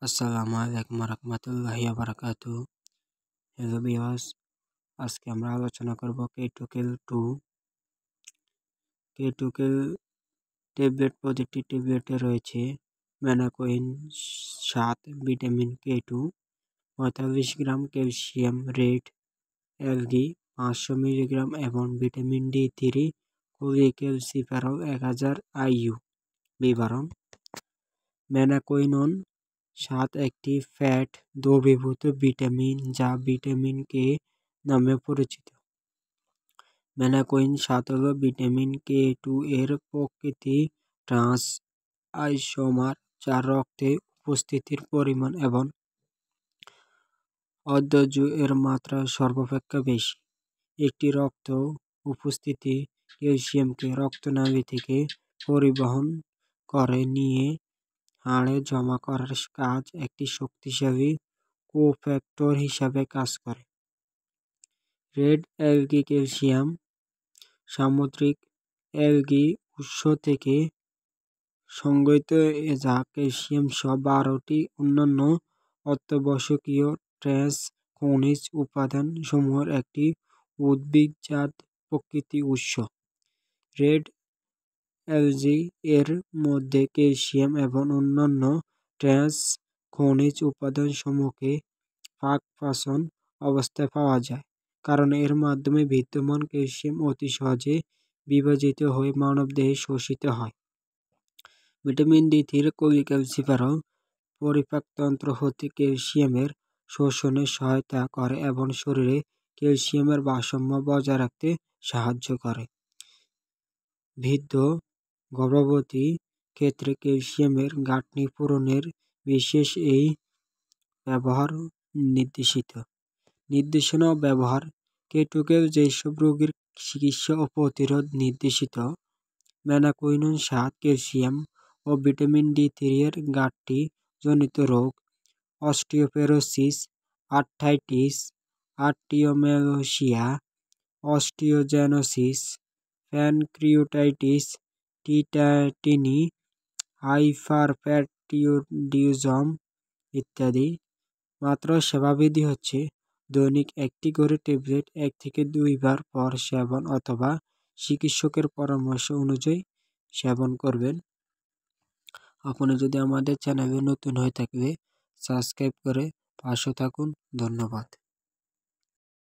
আসসালামু আলাইকুম রহমতুল্লাহি ওয়া বারাকাতুহু। হ্যালো ভিউয়ার্স, আজকে আমরা আলোচনা করব K2KEL ট্যাবলেট। প্রতিটি ট্যাবলেটে রয়েছে ম্যানাকোইন 7, ভিটামিন K2, 45 গ্রাম ক্যালসিয়াম, রেড অ্যালগি 500 মিলিগ্রাম এবং ভিটামিন D3 কোলিক্যালসিফেরল 1000 IU। বিবরণ: ম্যানাকোইনন 7 একটি ফ্যাট দ্রবীভূত ভিটামিন যা ভিটামিন কে নামে পরিচিত। ম্যানাকোইন 7 হল ভিটামিন K2 এর প্রকৃতি ট্রান্স আইসোমার, যার রক্তে উপস্থিতির পরিমাণ এবং অধ্যর্য এর মাত্রা সর্বাপেক্ষা বেশি। একটি রক্ত উপস্থিতি ক্যালসিয়ামকে রক্তনালী থেকে পরিবহন করে নিয়ে হাড়ে জমা করার কাজ একটি শক্তিশালী কোফ্যাক্টর হিসাবে কাজ করে। রেড অ্যালগি ক্যালসিয়াম সামুদ্রিক অ্যালগি উৎস থেকে সংগৃহীত, যা ক্যালসিয়াম সহ 12টি অন্যান্য অত্যাবশ্যকীয় ট্রেস খনিজ উপাদান সমূহের একটি উদ্ভিদজাত প্রকৃতি উৎস। রেড অ্যালগি এর মধ্যে ক্যালসিয়াম এবং অন্যান্য ট্রেস খনিজ উপাদান সমূহকে পাক-পাচন অবস্থায় পাওয়া যায়, কারণ এর মাধ্যমে বিদ্যমান ক্যালসিয়াম অতি সহজে বিভাজিত হয়ে মানবদেহে শোষিত হয়। ভিটামিন D3 কোলিক্যালসিফেরল পরিপাকতন্ত্র হতে ক্যালসিয়ামের শোষণে সহায়তা করে এবং শরীরে ক্যালসিয়ামের ভারসাম্য বজায় রাখতে সাহায্য করে। বৃদ্ধ গর্ভবতী ক্ষেত্রে ক্যালসিয়ামের ঘাটতি পূরণের বিশেষ এই ব্যবহার নির্দেশনা ও ব্যবহার। K2KEL যেসব রোগের চিকিৎসা ও প্রতিরোধ নির্দেশিত: ম্যানাকোইনন 7 ক্যালসিয়াম ও ভিটামিন D3 এর ঘাটতি জনিত রোগ, অস্টিওপোরোসিস, আর্থ্রাইটিস, আর্টিরিওমেলাসিয়া, অস্টিওজেনেসিস, প্যানক্রিয়াটাইটিস, টিটানিয়া, হাইপারপ্যারাথাইরয়েডিজম ইত্যাদি। মাত্রা ও সেবাবিধি হচ্ছে: দৈনিক 1টি করে ট্যাবলেট 1 থেকে 2 বার পর সেবন অথবা চিকিৎসকের পরামর্শ অনুযায়ী সেবন করবেন। আপনি যদি আমাদের চ্যানেলে নতুন হয়ে থাকলে সাবস্ক্রাইব করে পাশে থাকুন। ধন্যবাদ।